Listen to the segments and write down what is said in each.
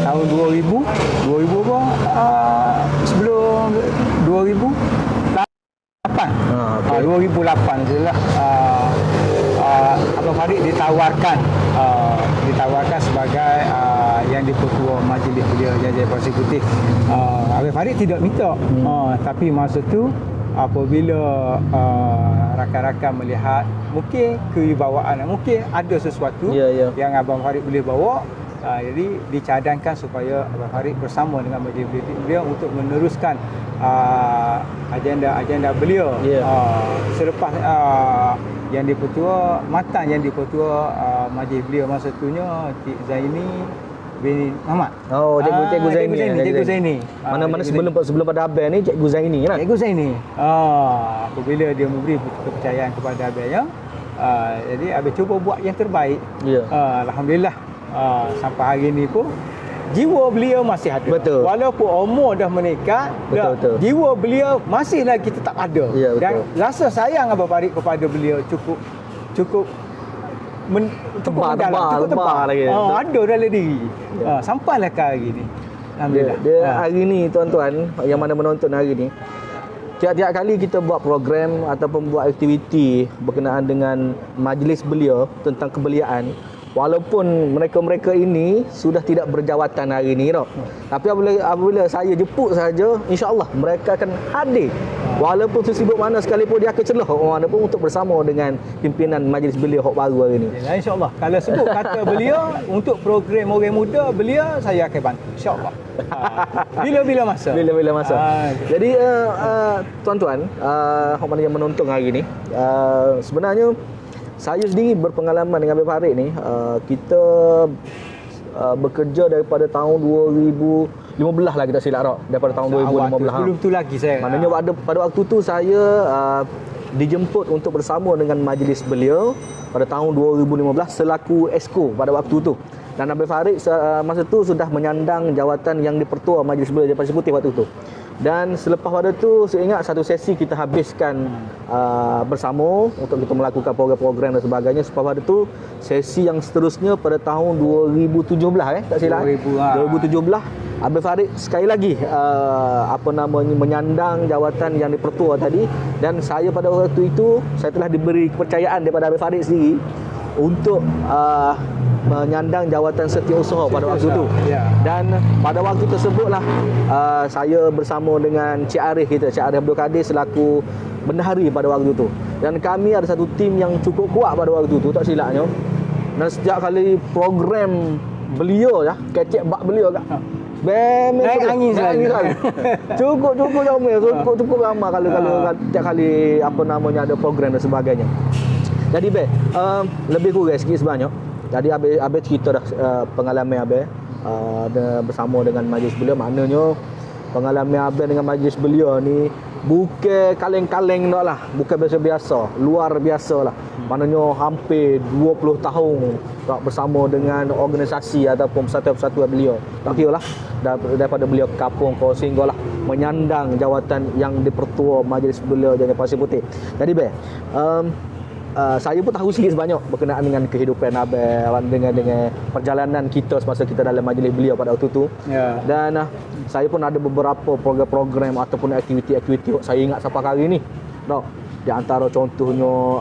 tahun 2000 apa? Sebelum 2008. Okay. 2008 itulah Abang Farid ditawarkan sebagai yang di-Ketua Majlis beliau Jajaran Persekutif. Abang Farid tidak minta. Tapi masa tu apabila rakan-rakan melihat mungkin kewibawaan, mungkin ada sesuatu yang Abang Farid boleh bawa, jadi dicadangkan supaya Abang Farid bersama dengan majlis beliau untuk meneruskan agenda beliau. Selepas yang di-Ketua majlis beliau masa tunya Cik Zaini bin Muhammad. Cikgu Zaini. Mana sebelum pada Abel ni Cikgu Zaini kan? Cikgu Zaini. Apabila dia memberi kepercayaan kepada Abelnya, jadi Abel cuba buat yang terbaik. Alhamdulillah sampai hari ni pun jiwa beliau masih ada. Betul. Walaupun umur dah meningkat, betul. Jiwa beliau masih lagi tetap ada. Dan rasa sayang Abang Farid kepada beliau cukup tebal lagi. Ada dalam diri. Sampailah ke hari ni. Alhamdulillah. Dia hari ni tuan-tuan yang mana menonton hari ni, tiap-tiap kali kita buat program ataupun buat aktiviti berkenaan dengan majlis beliau tentang kebeliaan, walaupun mereka-mereka ini sudah tidak berjawatan hari ini tau. Tapi apabila saya jemput saja, insya-Allah mereka akan hadir. Walaupun sesibuk mana sekalipun dia akan celah orang mana pun untuk bersama dengan pimpinan majlis beliau hok baru hari ini. Insya-Allah. Kalau sebut kata beliau untuk program orang muda beliau, saya akan bantu insya-Allah. Bila-bila masa. Jadi tuan-tuan, hok mana yang menonton hari ini, sebenarnya saya sendiri berpengalaman dengan Abang Farid ni. Kita bekerja daripada tahun 2015 lah kita silap tak? Daripada tahun 2015. Sebelum tu lagi saya. Maknanya pada waktu tu saya dijemput untuk bersama dengan majlis beliau pada tahun 2015 selaku esko pada waktu tu. Dan Abang Farid masa tu sudah menyandang jawatan yang di-Pertua Majlis Beliau Jawapan Eksekutif waktu tu. Dan selepas pada tu saya ingat satu sesi kita habiskan bersama untuk kita melakukan program-program dan sebagainya. Selepas pada tu sesi yang seterusnya pada tahun 2017 tak silap. 2017 Abang Farid sekali lagi menyandang jawatan yang di-Pertua tadi, dan saya pada waktu itu saya telah diberi kepercayaan daripada Abang Farid sendiri untuk menyandang jawatan setiausaha pada waktu itu. Dan pada waktu tersebutlah saya bersama dengan Cik Arif Abdul Kadir selaku bendahari pada waktu itu. Dan kami ada satu tim yang cukup kuat pada waktu itu tak silapnya. Dan setiap kali program beliau kecek bak beliau naik angin sekali. Cukup ramai kalau setiap kali ada program dan sebagainya. Jadi lebih kurang sikit sebanyak. Tadi Abel cerita dah pengalaman Abel bersama dengan majlis beliau. Maknanya pengalaman Abel dengan majlis beliau ni bukan kaleng-kaleng nak lah, bukan biasa-biasa, luar biasa lah. Maknanya hampir 20 tahun tak bersama dengan organisasi ataupun persatuan-persatuan beliau. Tak kira lah daripada beliau ke Kapung ke sehinggalah menyandang jawatan yang di-Pertua Majlis Beliau Jawapan Eksekutif. Jadi saya pun tahu sikit sebanyak berkenaan dengan kehidupan Abel, dengan perjalanan kita semasa kita dalam majlis beliau pada waktu itu. Dan saya pun ada beberapa program-program ataupun aktiviti-aktiviti saya ingat sampai hari ni. Di antara contohnya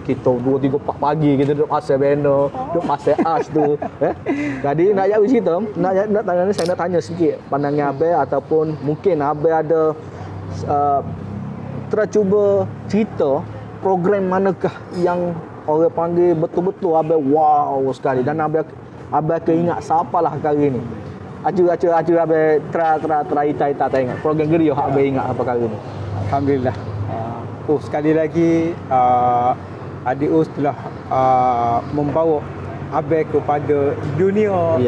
kita 2, 3, 4 pagi kita duduk pasal banner, duduk pasal as tu. Jadi nak jawab cerita, saya nak tanya sikit pandangan Abel, ataupun mungkin Abel ada cuba cerita program manakah yang orang panggil betul-betul Abel wow sekali, dan Abel keingat siapalah kali ni. Acu Abel tera ingat program gerio Abel ingat apa kali ni. Alhamdulillah. Sekali lagi Adik Us telah membawa Abel kepada dunia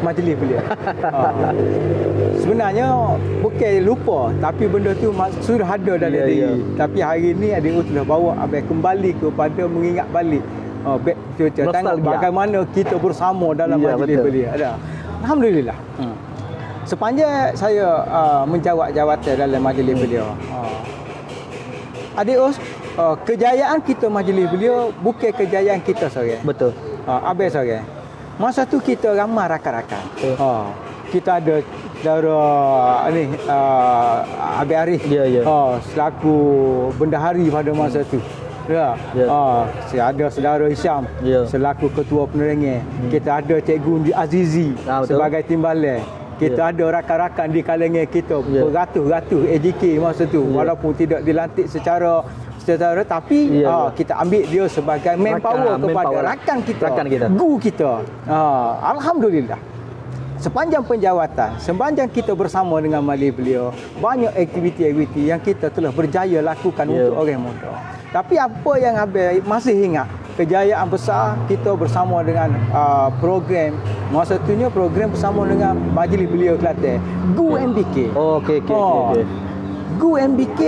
majlis beliau. Sebenarnya bukan lupa, tapi benda tu sudah ada dalam diri. Tapi hari ni Adik Us telah bawa Abel kembali kepada mengingat balik back future, tengok bagaimana kita bersama dalam majlis beliau. Alhamdulillah. Sepanjang saya menjawab jawatan dalam majlis beliau, Adik Us, kejayaan kita majlis beliau bukan kejayaan kita seorang. Betul. Abel seorang. Masa tu kita ramai rakan-rakan. Kita ada saudara ni Abid Arif. Selaku bendahari pada masa tu. Ada saudara Hisham selaku ketua penerangan. Kita ada Cikgu Azizi sebagai timbalan. Kita ada rakan-rakan di kalangan kita beratus-ratus AJK masa tu, walaupun tidak dilantik secara tapi kita ambil dia sebagai manpower kepada rakan kita, guru kita. Alhamdulillah, sepanjang penjawatan, sepanjang kita bersama dengan majlis beliau, banyak aktiviti-aktiviti yang kita telah berjaya lakukan untuk orang muda. Tapi apa yang Abang masih ingat, kejayaan besar kita bersama dengan program, masa itunya program bersama dengan majlis beliau Kelantan, GU MBK. GU MBK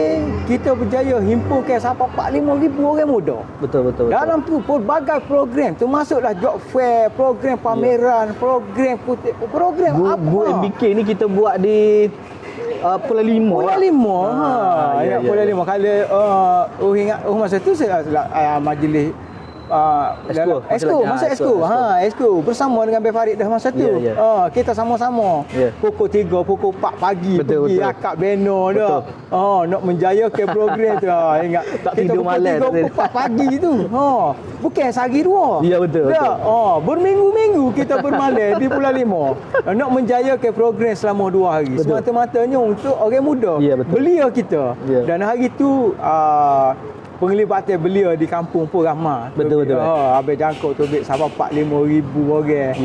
kita berjaya himpunkan sampai 45,000 orang muda. Betul. Dalam tu pelbagai program, termasuklah job fair, program pameran, program apa. GU MBK ni kita buat di Pulau Lima. Pulau Lima. Kalau ingat masa tu saya majlis Exco bersama dengan Abang Farid dah masa tu. Kita sama-sama pukul 3 pukul 4 pagi pergi akak beno dah. Nak menjayakan program tu. Ingat tak kita tidur pukul malam 3 pukul 4 pagi tu. Bukan sehari dua. Betul. Berminggu-minggu kita bermalam di Pulau Lima. Nak menjayakan program selama 2 hari. Semata-matanya untuk orang muda. Belia kita. Dan hari tu penglibatan beliau di kampung pun ramai. Betul. Habis jangkau tu sampai 45,000 orang.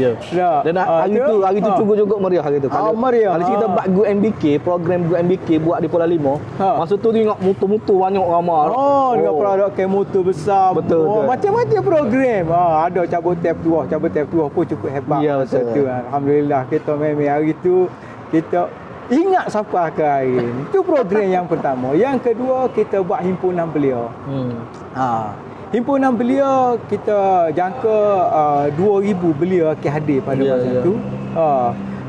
Dan hari tu cukup meriah hari tu. Kalau kita buat GU MBK, program GU MBK buat di Pulau Lima, masa tu tengok motor-motor banyak ramai. Dengan produk motor besar. Betul. Macam-macam program. Ada cabut tap tuah pun cukup hebat. Masa tu. Alhamdulillah, kita memang hari tu kita ingat sampai akhir hari ni. Itu program yang pertama. Yang kedua, kita buat himpunan beliau. Himpunan beliau kita jangka 2,000 beliau akan hadir pada masa tu.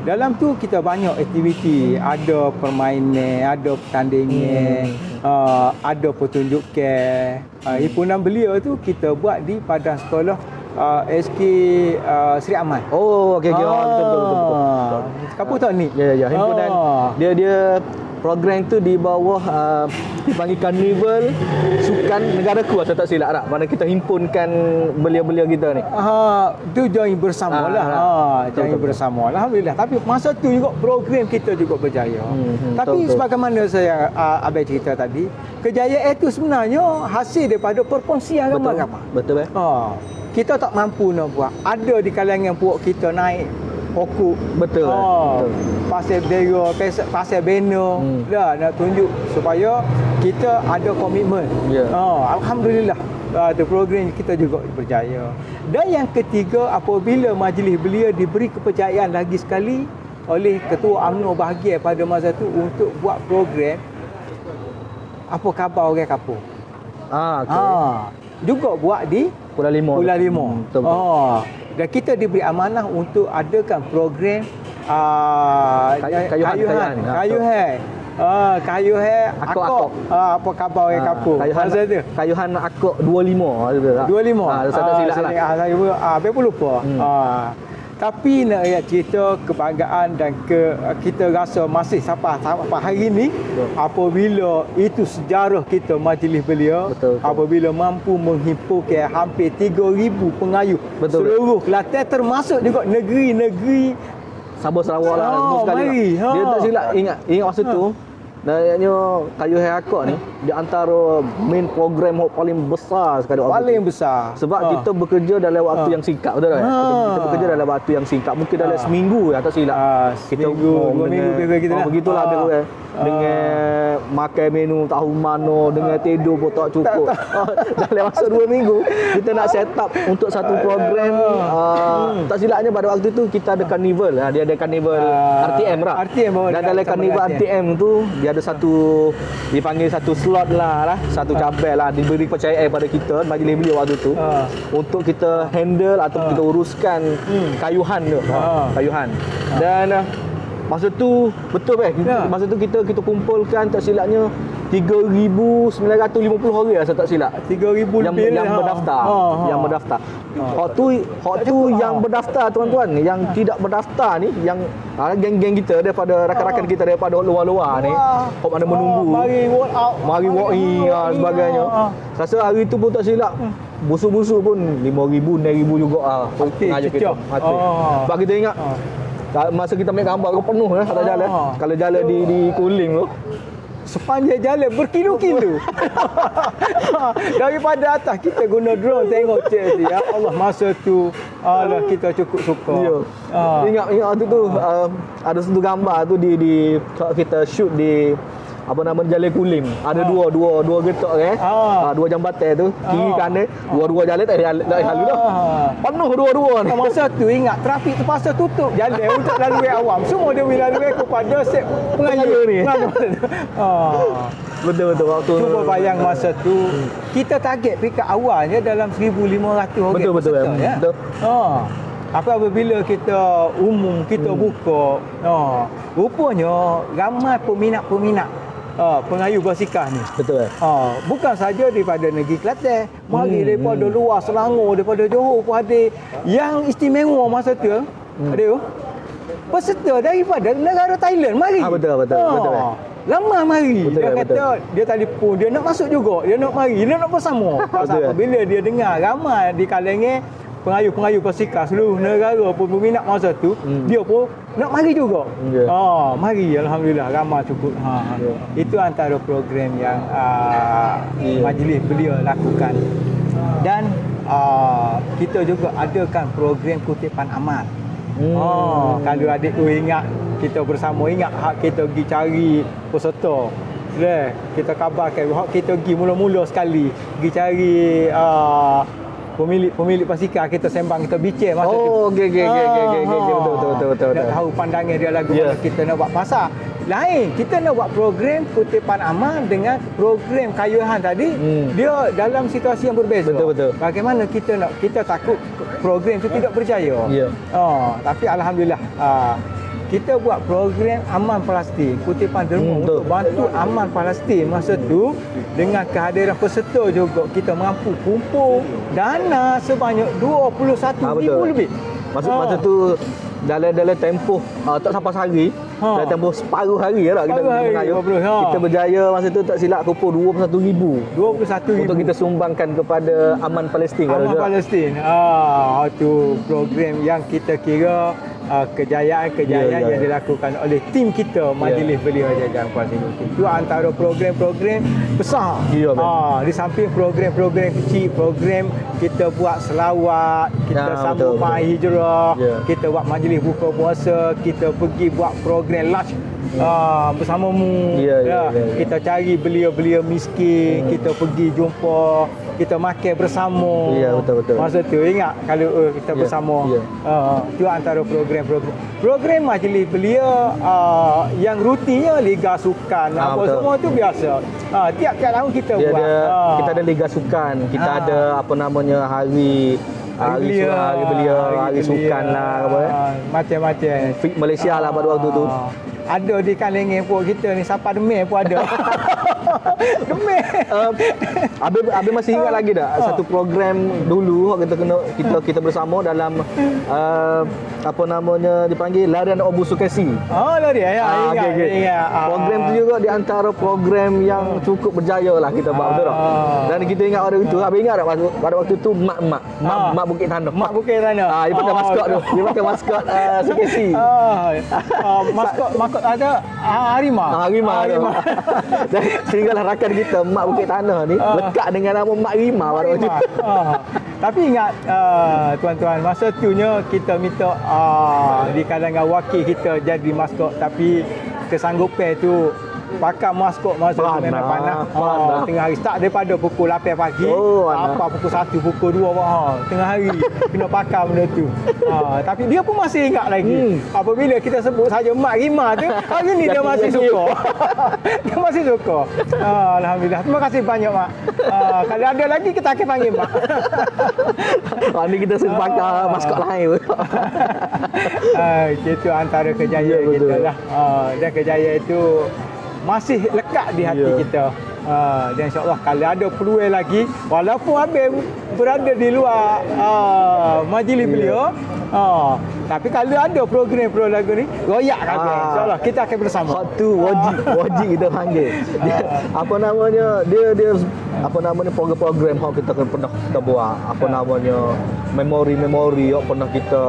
Dalam tu kita banyak aktiviti, ada permainan, ada pertandingan, ada pertunjukan. Himpunan beliau tu kita buat di Padang Sekolah SK Seri Aman. Betul. Kapu tak ni? Himpunan dia program tu di bawah dipanggil Karnival Sukan Negaraku, saya tak silap tak. Mana kita himpunkan belia-belia kita ni. Tu join bersamalah. Join bersama. Alhamdulillah. Tapi masa tu juga program kita juga berjaya. Tapi sebagaimana saya Abang cerita tadi, kejayaan itu sebenarnya hasil daripada perkongsian ramai-ramai. Betul. Kita tak mampu nak buat. Ada di kalangan puak kita naik pokok. Betul. Pasir Bera, Pasir Beno. Nak tunjuk supaya kita ada komitmen. Alhamdulillah. Tu program kita juga berjaya. Dan yang ketiga, apabila majlis belia diberi kepercayaan lagi sekali oleh Ketua UMNO bahagian pada masa tu untuk buat program apa khabar orang kampung. Juga buat di Pulau Lima. Dan kita diberi amanah untuk adakan program kayuhan akok. Apa khabar orang kampung. Kayuhan akok 25. 25. Saya tak silap lah. Saya pun lupa. Tapi nak cerita kebanggaan dan kita rasa masih sampai hari ini apabila itu sejarah kita majlis belia, apabila mampu menghimpunkan hampir 3,000 pengayuh seluruh Kelantan, termasuk juga negeri-negeri Sabah Sarawak lah semua sekali. Dia tak silap ingat masa tu. Nanya Kayuhan Akok ni di antara main program paling besar sekali. Paling besar. Sebab kita bekerja dalam waktu yang singkat, betul tak? Kita bekerja dalam waktu yang singkat, mungkin dalam seminggu tak silap. Kita dua minggu kita begitulah lebih dengan makan menu tahu mano, dengan tidur pun tak cukup. Dalam masa 2 minggu kita nak set up untuk satu program. Tak silapnya pada waktu tu kita ada karnival. Dia ada karnival RTM lah. Dan dalam karnival RTM tu dia ada satu dipanggil satu slot lah, satu cabang lah, diberi kepercayaan pada kita majlis beliau waktu tu untuk kita handle atau kita uruskan kayuhan tu. Kayuhan. Dan masa tu betul masa tu kita kumpulkan tak silapnya 3,950 orang lah, saya tak silap. 3,000 yang lebih yang lah. berdaftar. Yang berdaftar. Hak tu yang berdaftar tuan-tuan. Yang tidak berdaftar ni, yang geng-geng kita daripada rakan-rakan kita daripada luar-luar ni, hak mana menunggu. Mari walk out. Mari walk in sebagainya. Rasa hari tu pun tak silap. Busuk-busuk pun 5,000, 6,000 juga pengajar kita. Sebab kita ingat masa kita ambil gambar ke penuh atas jalan. Kalau jalan di Kulim tu, sepanjang jalan berkilo-kilo. Daripada atas kita guna drone tengok cik ya Allah, masa tu kita cukup suka. Ya. Ingat waktu tu ada satu gambar tu di kita shoot di Jalan Kulim. Ada dua getok dua jambatan tu, kiri kanan, dua jalan tak ada lalu dah. Penuh dua-dua ni. Masa tu ingat trafik terpaksa tutup jalan untuk laluan awam. Semua dia laluan kepada set pengayuh ni. Betul waktu. Cuba bayang masa tu kita target peringkat awalnya dalam 1,500 orang. Betul. Ya? Betul. Apabila kita umum, kita buka, rupanya ramai peminat-peminat pengayuh basikal ni. Betul. Bukan saja daripada negeri Kelantan, mari daripada luar Selangor, daripada Johor pun ada. Yang istimewa masa tu ada peserta daripada negara Thailand mari. Betul. Lama mari. Betul, Dia kata dia telefon, dia nak masuk juga, dia nak mari, dia nak bersama. Pasal bila dia dengar ramai di kalangan pengayuh basikal seluruh negara pun berminat masa tu, dia pun nak mari juga. Mari, alhamdulillah ramai cukup. Itu antara program yang majlis beliau lakukan. Dan kita juga adakan program kutipan amal. Kalau adik tu ingat, kita bersama ingat hak kita pergi cari peserta. Kita kabarkan hak kita pergi mula-mula sekali pergi cari pemilik basikal, kita sembang, kita bincang masa tu. Okey. Betul. Nak tahu pandangan dia lagu mana kita nak buat pasal. Lain, kita nak buat program kutipan amal dengan program kayuhan tadi, dia dalam situasi yang berbeza. Betul. Bagaimana kita takut program itu tidak berjaya. Tapi alhamdulillah kita buat program aman Palestin, kutipan derma untuk bantu aman Palestin masa tu. Dengan kehadiran peserta juga kita mampu kumpul dana sebanyak 21,000 lebih. Masa tu dalam tempoh tak sampai sehari, dalam tempoh separuh hari lah kita mengayuh. Kita berjaya masa tu tak silap kumpul 21,000 untuk kita sumbangkan kepada Aman Palestin. Aman Palestin. Itu program yang kita kira kejayaan yang dilakukan oleh tim kita Majlis Belia Jajang Puan Singapura. Itu antara program-program besar. Di samping program-program kecil, program kita buat selawat, kita sambut Mak Hijrah, kita buat majlis buka puasa, kita pergi buat program lunch bersamamu. Kita cari belia-belia miskin, kita pergi jumpa, kita makan bersama. Betul. Masa tu ingat kalau kita bersama. Itu antara program majlis belia yang rutinnya Liga Sukan semua tu biasa. Tiap-tiap tahun kita buat. Kita ada Liga Sukan, kita ada hari belia, hari sukan lah macam-macam. Fit Malaysia lah pada waktu tu. Ada di kalangan pun kita ni siapa demam pun ada. Demam. Abi masih ingat lagi tak satu program dulu kita bersama dalam dipanggil larian Obu Sukesi. Larian ingat. Program tu juga di antara program yang cukup berjaya lah kita buat, betul tak? Dan kita ingat pada itu, Abi ingat tak pada waktu tu mak Bukit Tanah. Mak Bukit Tanah. Dia pakai maskot tu. Dia pakai maskot Sukesi. Maskot ada harimau. Dan sehinggalah rakan kita Mak Bukit Tanah ni lekat dengan nama Mak Rima pada waktu tu. Tapi ingat tuan-tuan, masa tunya kita minta di kalangan wakil kita jadi maskot, tapi kesanggupan tu pakai maskot masa tu memang panas. Tengah hari start daripada pukul 8 pagi pukul 1, pukul 2 tengah hari kena pakai benda tu. Tapi dia pun masih ingat lagi. Apabila kita sebut saja Mak Rima tu, hari ni dia masih suka. Dia masih suka. Alhamdulillah. Terima kasih banyak Mak. Kalau ada lagi kita akan panggil Mak. Ni kita suruh pakai maskot lain. Itu antara kejayaan kita lah. Dan kejayaan itu masih lekat di hati Ya. kita. Dan insya-Allah kalau ada peluang lagi, walaupun Habib berada di luar majlis beliau, tapi kalau ada program lagu ni, royak Habib. Insya-Allah kita akan bersama. Hak tu wajib kita panggil. Dia, apa namanya? Dia apa namanya program-program yang kita pernah kita buat. Apa namanya? Memori-memori yang pernah kita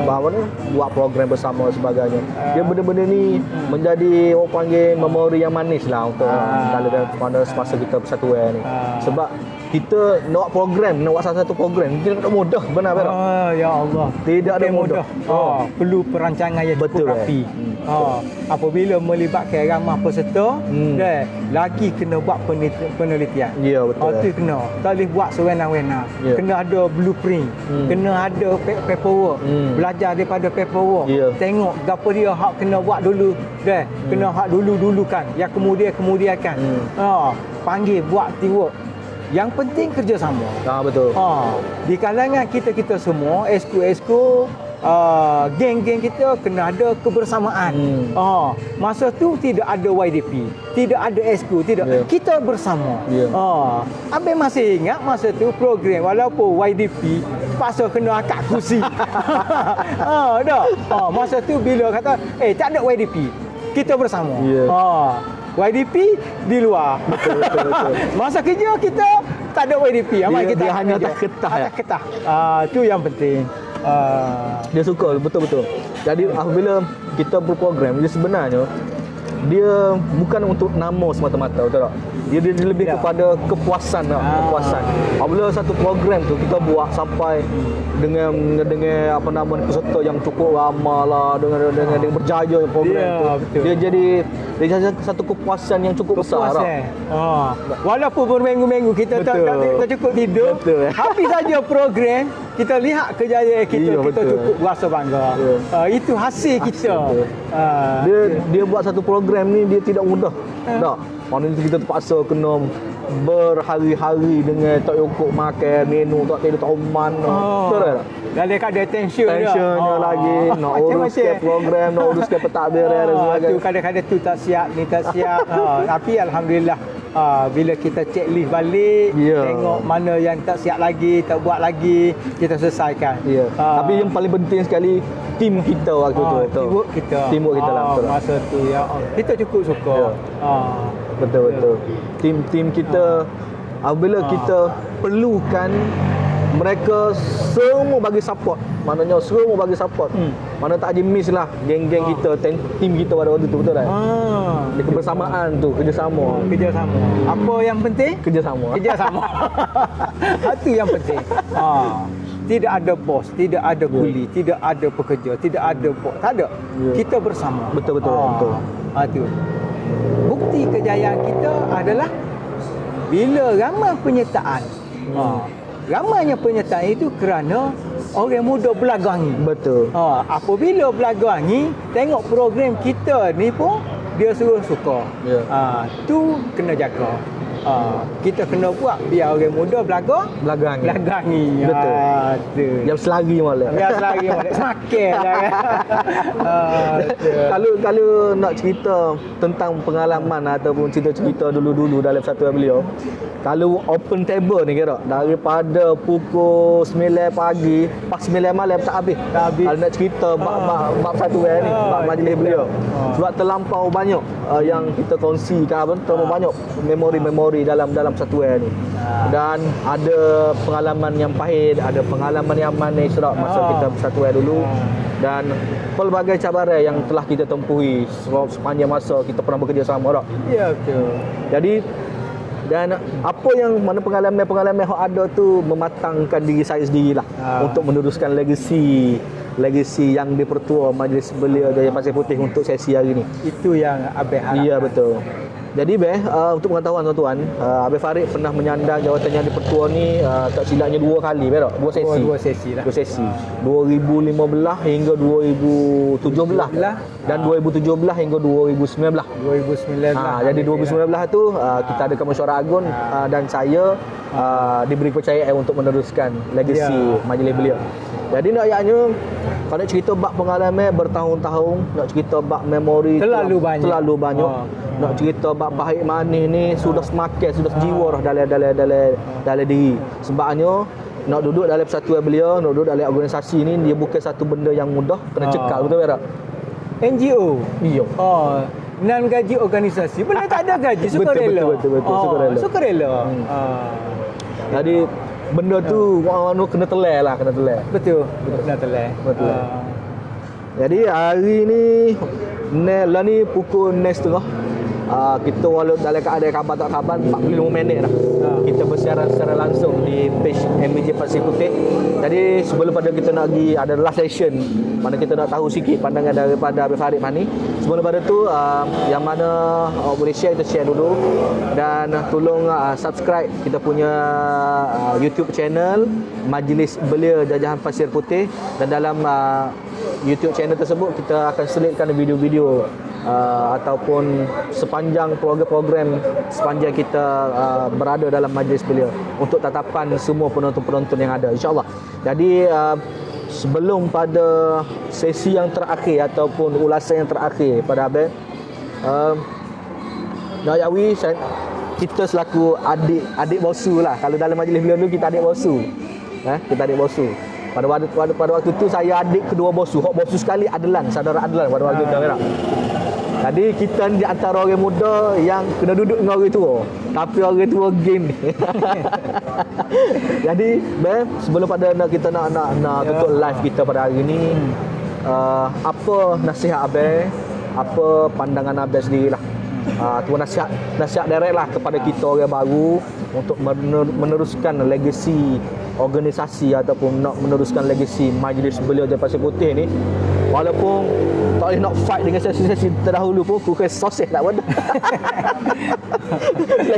apa ni? Buat program bersama sebagainya. Dia benda-benda ni menjadi orang panggil memori yang manis lah untuk kalau pada semasa kita persatuan ni. Sebab kita nak buat program, nak buat satu program, tidak mudah benar benar. Ya Allah. Tidak ada mudah. Perlu perancangan yang Betul, cukup rapi. Apabila melibatkan ramai peserta, lagi kena buat penelitian. Ya, betul. Itu kena. Tak boleh buat sewenang-wenang. Ya. Kena ada blueprint. Kena ada paperwork. Belajar daripada paperwork. Ya. Tengok gapo dia hak kena buat dulu. Kena hak dulu-dulukan. Yang kemudian-kemudiankan. Panggil buat teamwork. Yang penting kerjasama. Betul. Di kalangan kita semua, esko-esko, geng-geng kita kena ada kebersamaan. Masa tu tidak ada YDP, tidak ada esko, tidak. Yeah. Kita bersama. Yeah. Abang masih ingat masa tu program walaupun YDP pasal kena akak kursi. Masa tu bila kata, tak ada YDP, kita bersama. Yeah. YDP di luar. Betul. Masa kerja kita tak ada YDP. Dia hanya tak ketah. Itu yang penting. Dia suka betul-betul. Jadi apabila kita berprogram, dia sebenarnya dia bukan untuk nama semata-mata, betul tak? Dia lebih kepada kepuasan tak? Kepuasan. Apabila satu program tu kita buat sampai dengan apa nama peserta yang cukup ramai lah, dengan berjaya program tu. Betul. Dia jadi satu kepuasan yang cukup besar. Walaupun berminggu-minggu kita tak cukup tidur, habis saja program, kita lihat kejayaan kita, kita cukup rasa bangga. Itu hasil kita. Dia buat satu program ni dia tidak mudah. Tak. Mana kita terpaksa kena berhari-hari dengan tak cukup makan, menu tak tidur tak mana. Betul tak? Dalam keadaan tensionnya lagi, nak uruskan program, nak uruskan pentadbiran dan sebagainya. Tu kadang-kadang tu tak siap, ni tak siap. Tapi alhamdulillah bila kita checklist balik, tengok mana yang tak siap lagi, tak buat lagi, kita selesaikan. Tapi yang paling penting sekali tim kita waktu tu. Teamwork kita lah. Masa tu kita cukup suka. Betul. Tim kita apabila kita perlukan mereka semua bagi support. Maknanya semua bagi support. Mana tak ada miss lah geng-geng kita, tim kita pada waktu tu, betul tak? Kebersamaan tu, kerjasama. Apa yang penting? Kerjasama. Itu yang penting. Tidak ada bos, tidak ada kuli, tidak ada pekerja, tidak ada bos, tak ada. Kita bersama. Betul. Itu. Bukti kejayaan kita adalah bila ramai penyertaan. Ramainya penyertaan itu kerana orang muda belagangi. Betul. Apabila belagangi, tengok program kita ni pun dia suka. Tu kena jaga. Kita kena buat biar orang muda belagangi. Betul. Yang selari malam. Semakin Kalau nak cerita tentang pengalaman ataupun cerita-cerita dulu-dulu dalam satu beliau, kalau open table ni kira daripada pukul 9 pagi pas 9 malam tak habis. Kalau nak cerita bab satu ni, bab majlis beliau. Sebab terlampau banyak yang kita kongsikan, terlampau banyak memori dalam satu ni. Dan ada pengalaman yang pahit, ada pengalaman yang manis masa kita bersatuan dulu. Dan pelbagai cabaran yang telah kita tempuhi sepanjang masa kita pernah bekerja sama tak? Ya, betul. Jadi dan apa yang mana pengalaman yang ada tu mematangkan diri saya sendirilah untuk meneruskan legasi yang dipertua majlis belia Jaya Pasir Putih untuk sesi hari ni. Itu yang Abang harapkan. Ya, betul. Jadi untuk pengetahuan tuan-tuan, Abang Farid pernah menyandang jawatan Jadi Pertua ni tak silapnya 2 kali, tak? 2 sesi. Dua sesi lah. 2 sesi. 2015 hingga 2017 dan 2017 hingga 2019. 2019. Jadi 2019 tu kita ada Mesyuarat Agung dan saya diberi kepercayaan untuk meneruskan legasi majlis beliau. Jadi nak ayatnya kalau nak cerita bab pengalaman bertahun-tahun, nak cerita bab memori terlalu banyak. Nak cerita bab baik manis ni sudah semakin sudah jiwa dah dalam diri. Sebabnya nak duduk dalam persatuan beliau, nak duduk dalam organisasi ni dia bukan satu benda yang mudah, kena cekal, betul tak? NGO. Iya. Non gaji organisasi. Benda tak ada gaji, sukarela. Betul. Sukarela. Jadi benda tu orang kena telan lah, kena telan. Betul. Kena telan. Betul. Jadi hari ni pukul 9:30. Kita walau dalam keadaan khabar tak khabar 45 minit dah. Kita bersiaran secara langsung di page MJ Pasir Putih. Jadi sebelum pada kita nak pergi ada last session mana kita nak tahu sikit pandangan daripada Abang Farid ni. Sebelum pada tu yang mana boleh share, kita share dulu dan tolong subscribe kita punya YouTube channel Majlis Belia Jajahan Pasir Putih, dan dalam YouTube channel tersebut kita akan selitkan video-video ataupun sepanjang program-program sepanjang kita berada dalam majlis beliau untuk tatapan semua penonton-penonton yang ada, insya-Allah. Jadi sebelum pada sesi yang terakhir ataupun ulasan yang terakhir pada Abang, Nayawi, kita selaku adik bosu lah. Kalau dalam majlis beliau dulu kita adik bosu. Kita adik bosu. Pada waktu tu saya adik kedua bosu. Hak bosu sekali Adlan, saudara Adlan pada waktu tu kan. Jadi kita ni di antara orang muda yang kena duduk dengan orang tua. Tapi orang tua game ni. Jadi, sebelum pada kita nak tutup live kita pada hari ni, apa nasihat Abang, apa pandangan Abang sendirilah. Tu nasihat direct lah kepada kita orang baru untuk meneruskan legasi organisasi ataupun nak meneruskan legasi Majlis Belia Jajahan Pasir Putih ni. Walaupun tak boleh nak fight dengan sesi-sesi terdahulu pun kukus sosial tak benda.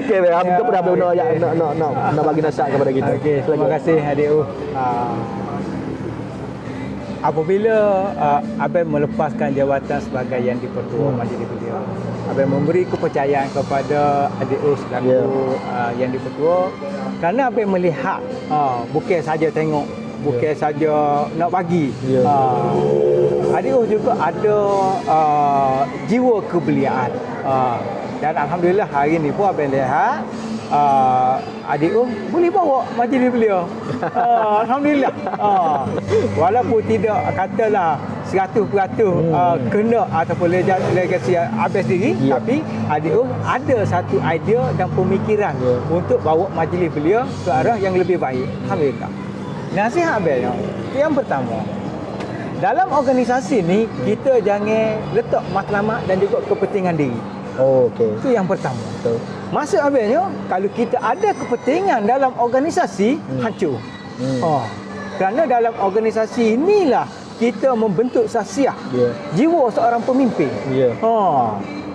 Okey, kita pernah nak bagi nasihat kepada kita. Okey, terima kasih adik U. Apabila Abang melepaskan jawatan sebagai Yang di-Pertua Majlis Belia, Abang memberi kepercayaan kepada adik U selaku Yang di-Pertua, kerana Abang melihat bukan saja tengok, bukan saja nak bagi. Adik U juga ada jiwa kebeliaan. Dan alhamdulillah hari ni pun Abang lihat adik boleh bawa majlis beliau. Alhamdulillah. Walaupun tidak katalah 100% kena ataupun legasi Abang sendiri, tapi adik ada satu idea dan pemikiran untuk bawa majlis beliau ke arah yang lebih baik. Alhamdulillah. Nasihat Abang yang pertama, dalam organisasi ni kita jangan letak matlamat dan juga kepentingan diri. Okey. Itu yang pertama. Betul. Maksud Abangnya, kalau kita ada kepentingan dalam organisasi, hancur. Kerana dalam organisasi inilah kita membentuk sasiah jiwa seorang pemimpin.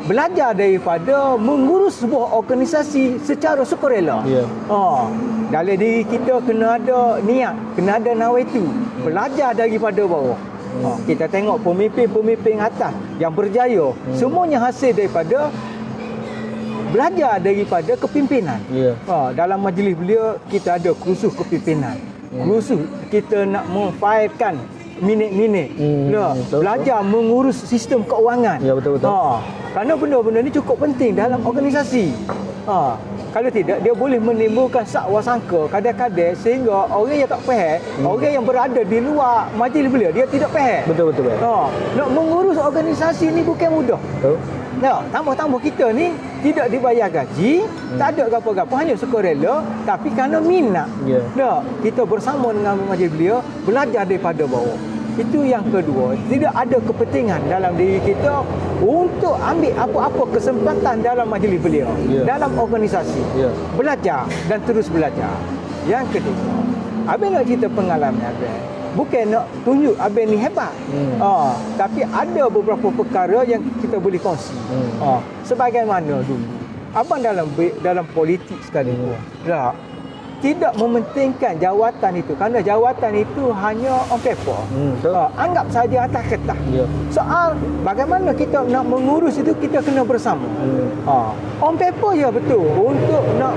Belajar daripada mengurus sebuah organisasi secara sukarela. Dalam diri kita kena ada niat, kena ada nawaitu. Belajar daripada bawah. Kita tengok pemimpin-pemimpin atas yang berjaya, semuanya hasil daripada belajar daripada kepimpinan. Dalam majlis beliau kita ada kursus kepimpinan. Kursus kita nak memfailkan minit-minit. Belajar mengurus sistem keuangan. Ya, betul. Kerana benda-benda ni cukup penting dalam organisasi. Kalau tidak, dia boleh menimbulkan sakwa sangka kadang-kadang sehingga orang yang tak faham, orang yang berada di luar majlis beliau, dia tidak faham. Betul. Nak mengurus organisasi ni bukan mudah. Tambah-tambah kita ni tidak dibayar gaji, tak ada apa-apa, hanya sukarela, tapi kerana minat. Kita bersama dengan majlis beliau, belajar daripada bawah. Itu yang kedua. Tidak ada kepentingan dalam diri kita untuk ambil apa-apa kesempatan dalam majlis beliau, dalam organisasi. Belajar dan terus belajar. Yang ketiga, Abang nak cerita pengalaman Abang. Bukan nak tunjuk Abang ni hebat. Tapi ada beberapa perkara yang kita boleh kongsi. Sebagaimana dulu abang dalam politik sekali pun. Tak. Tidak mementingkan jawatan itu kerana jawatan itu hanya on paper. Anggap saja atas kertas. Ya. Soal bagaimana kita nak mengurus itu kita kena bersama. On paper ya betul. Untuk nak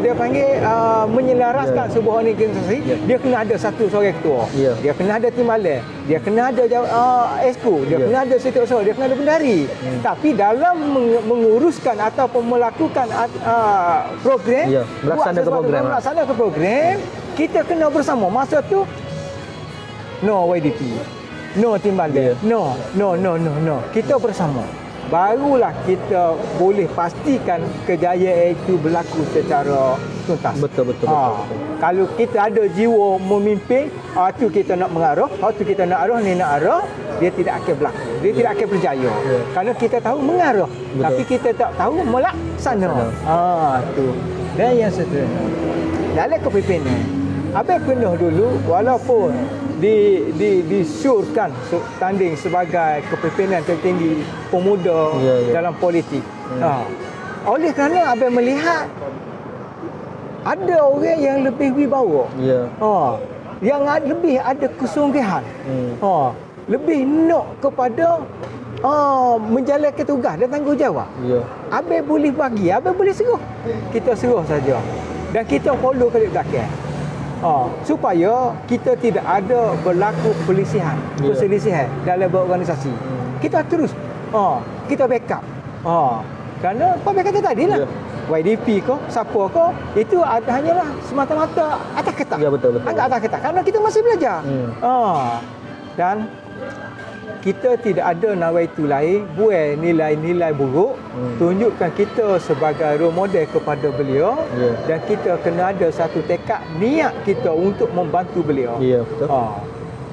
dia panggil menyelaraskan sebuah organisasi, dia kena ada satu seorang ketua. Dia kena ada timbalan, dia kena ada exco, dia kena ada setiausaha, dia kena ada bendahari. Tapi dalam menguruskan ataupun melakukan program, melaksanakan program, kita kena bersama. Masa tu no YDP, no timbalan, no. Kita bersama. Barulah kita boleh pastikan kejayaan itu berlaku secara tuntas. Betul. Kalau kita ada jiwa memimpin, tu kita nak mengarah, tu kita nak arah, ni nak arah, dia tidak akan berlaku. Dia tidak akan berjaya. Kerana kita tahu mengarah, tapi kita tak tahu melaksana. Tu. Dan yang seterusnya, dalam kepimpinan, abang pernah dulu walaupun disyurkan tanding sebagai kepimpinan tertinggi pemuda dalam politik. Oleh kerana abang melihat ada orang yang lebih wibawa. Yang lebih ada kesungguhan. Lebih nak kepada menjalankan tugas dan tanggungjawab. Abang boleh bagi, abang boleh seruh. Kita seruh saja. Dan kita follow ke belakang. Supaya kita tidak ada berlaku perselisihan dalam berorganisasi. Kita terus kita backup. Kerana apa yang kata tadi lah, YDP ko, siapa ko, itu hanyalah semata-mata atas kertas. Ya, betul. Anggap atas kertas. Kerana kita masih belajar. Dan kita tidak ada nawai itu lain buat nilai-nilai buruk, tunjukkan kita sebagai role model kepada beliau, dan kita kena ada satu tekad niat kita untuk membantu beliau. Betul.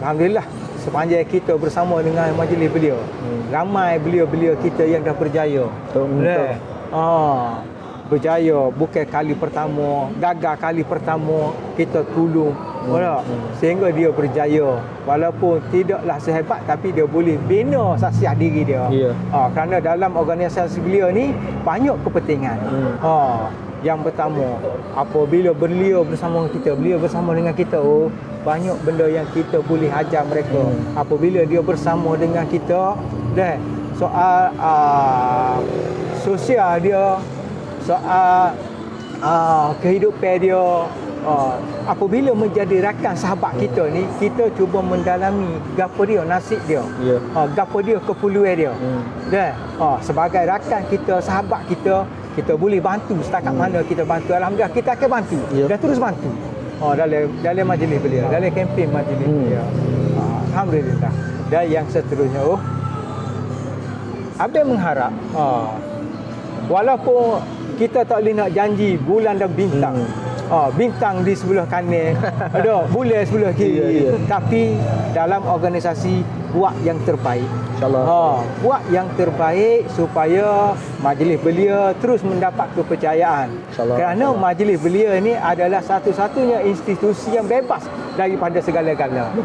Alhamdulillah sepanjang kita bersama dengan majlis beliau, ramai beliau-beliau kita yang dah berjaya. Betul. Berjaya bukan kali pertama, gagal kali pertama kita tolong. Sehingga dia berjaya. Walaupun tidaklah sehebat, tapi dia boleh bina saksiat diri dia. Kerana dalam organisasi beliau ni banyak kepentingan. Yang pertama, apabila beliau bersama dengan kita, banyak benda yang kita boleh ajar mereka. Apabila dia bersama dengan kita, soal sosial dia, soal kehidupan dia, apabila menjadi rakan sahabat kita ni, kita cuba mendalami gapo dia nasib dia, gapo dia keperluan dia. Sebagai rakan kita, sahabat kita boleh bantu setakat mana kita bantu. Alhamdulillah kita akan bantu dan terus bantu dalam majlis beliau, dalam kempen majlis beliau. Alhamdulillah. Dan yang seterusnya, abang mengharap walaupun kita tak boleh nak janji bulan dan bintang, bintang di sebelah kanan, ada bulan sebelah kiri, tapi dalam organisasi buat yang terbaik, insyaAllah. Buat yang terbaik supaya majlis belia terus mendapat kepercayaan, kerana majlis belia ini adalah satu-satunya institusi yang bebas daripada segala-gala.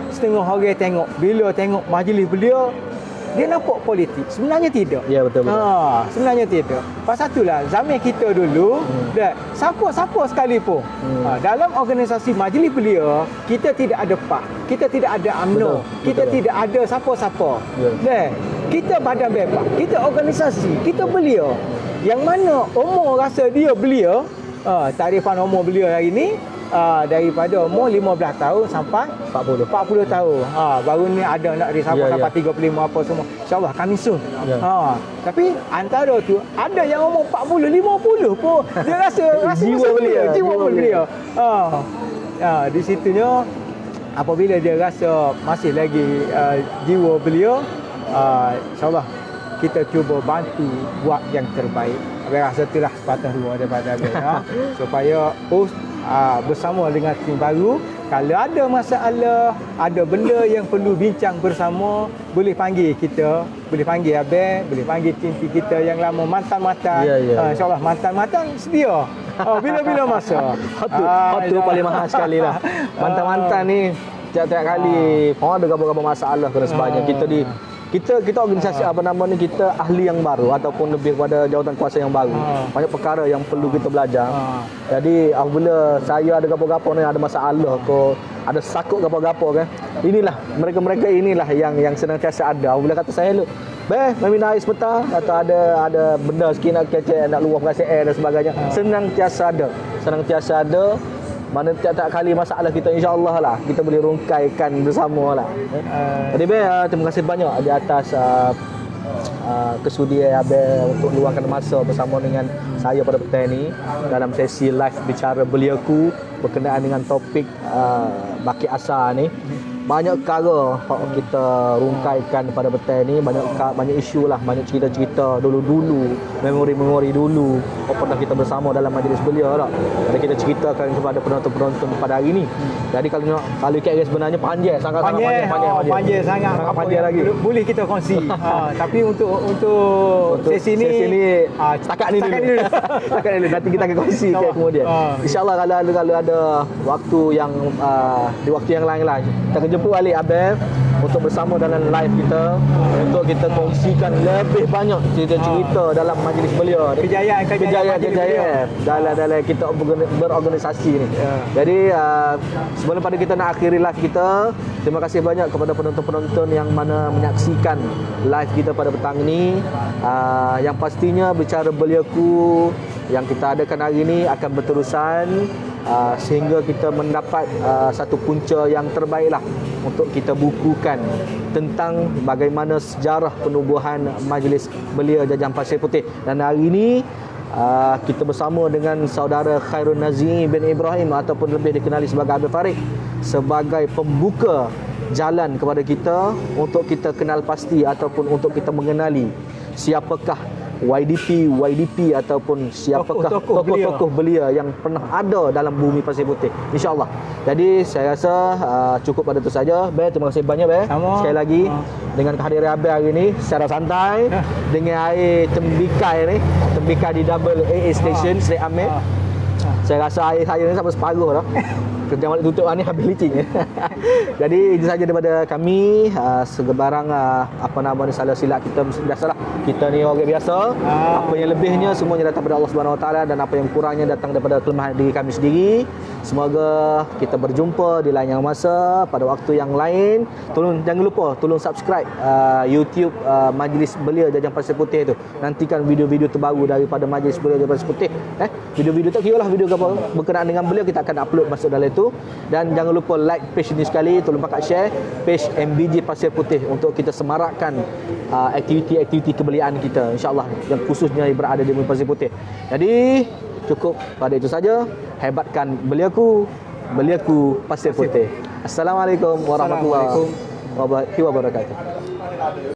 Setengah orang tengok, bila tengok majlis belia, dia nampak politik. Sebenarnya tidak. Ya, betul. Sebenarnya tidak. Pasal itulah zaman kita dulu, siapa-siapa sekalipun, dalam organisasi majlis belia, kita tidak ada PAH, kita tidak ada UMNO, kita tidak ada siapa-siapa. Kita badan bebas, kita organisasi, kita belia. Yang mana umur rasa dia belia, tarifan umur belia hari ini, daripada umur 15 tahun sampai 40 tahun. Baru ni ada nak risabah sampai 35 apa semua. InsyaAllah kami sun. Tapi antara tu ada yang umur 40, 50 pun dia rasa jiwa belia. Di situnya apabila dia rasa masih lagi jiwa belia, InsyaAllah kita cuba bantu buat yang terbaik. Saya rasa itulah sepatah dua daripada dia, supaya bersama dengan tim baru, kalau ada masalah, ada benda yang perlu bincang bersama, boleh panggil kita, boleh panggil abang, boleh panggil tim kita yang lama, mantan-mantan. InsyaAllah mantan-mantan sedia bila-bila masa. Itu paling mahal sekali lah. Mantan-mantan ni tiap-tiap kali ada gabar-gabar masalah kena sebabnya kita kita organisasi apa nama ni, kita ahli yang baru ataupun lebih kepada jawatan kuasa yang baru. Banyak perkara yang perlu kita belajar. Jadi apabila saya ada gapo-gapo ni, ada masalah ko, ada sakut gapo-gapo kan, inilah mereka inilah yang senantiasa ada. Apabila kata saya lu, main ais petang atau ada benda sikit nak kecek, nak luah KCR dan sebagainya, senantiasa ada. Mana tiap-tiap kali masalah kita, insya-Allah lah kita boleh rungkaikan bersama lah. Jadi terima kasih banyak di atas kesudian Abel untuk luangkan masa bersama dengan saya pada petang ini dalam sesi live bicara beliauku berkenaan dengan topik Baki Asar ni. Banyak perkara kita rungkaikan pada petang ni, banyak isu lah, banyak cerita-cerita dulu-dulu, memori-memori dulu apa pernah kita bersama dalam majlis beliau tak. Jadi kita ceritakan kepada penonton-penonton pada hari ni. Jadi kalau ikat sebenarnya panjang sangat panjang lagi. Boleh kita kongsi. Tapi untuk sesi ni setakat ni dulu. Nanti kita akan kongsi kemudian. Insya-Allah kalau ada waktu yang di waktu yang lain lah kita akan jemput balik Abel untuk bersama dalam live kita, untuk kita kongsikan lebih banyak cerita-cerita dalam majlis beliau, kejayaan dalam kita berorganisasi ni. Jadi sebelum pada kita nak akhiri live kita, terima kasih banyak kepada penonton-penonton yang mana menyaksikan live kita pada petang ini. Yang pastinya bicara beliauku yang kita adakan hari ini akan berterusan sehingga kita mendapat satu punca yang terbaiklah untuk kita bukukan tentang bagaimana sejarah penubuhan Majlis Belia Jajahan Pasir Putih. Dan hari ini kita bersama dengan saudara Khairul Nazim bin Ibrahim ataupun lebih dikenali sebagai Abel Farid sebagai pembuka jalan kepada kita untuk kita kenal pasti ataupun untuk kita mengenali siapakah YDP ataupun siapakah tokoh-tokoh belia yang pernah ada dalam bumi Pasir Putih, insya-Allah. Jadi saya rasa cukup pada itu saja. Terima kasih banyak sekali lagi dengan kehadiran Abel hari ini secara santai dengan air tembikai di Double AA Station Seri Amir. Saya rasa air saya ni sampai separuh dah. Kerja balik tutup ni habis licin. Jadi itu saja daripada kami. Sebarang apa nama ni, salah silap kita biasalah. Kita ni orang biasa. Apa yang lebihnya semuanya datang daripada Allah Subhanahu Wa Taala dan apa yang kurangnya datang daripada kelemahan diri kami sendiri. Semoga kita berjumpa di lain yang masa pada waktu yang lain. Jangan lupa tolong subscribe YouTube Majlis Belia Jajahan Pasir Putih tu. Nantikan video-video terbaru daripada Majlis Belia Jajahan Pasir Putih. Video-video tak kira lah video berkenaan dengan beliau, kita akan upload masuk dalam itu. Dan jangan lupa like page ini sekali, tolong pakat share page MBJ Pasir Putih untuk kita semarakkan aktiviti-aktiviti kebeliaan kita, insya-Allah, yang khususnya berada di bumi Pasir Putih. Jadi cukup pada itu saja. Hebatkan beliaku Pasir Putih. Assalamualaikum warahmatullahi wabarakatuh.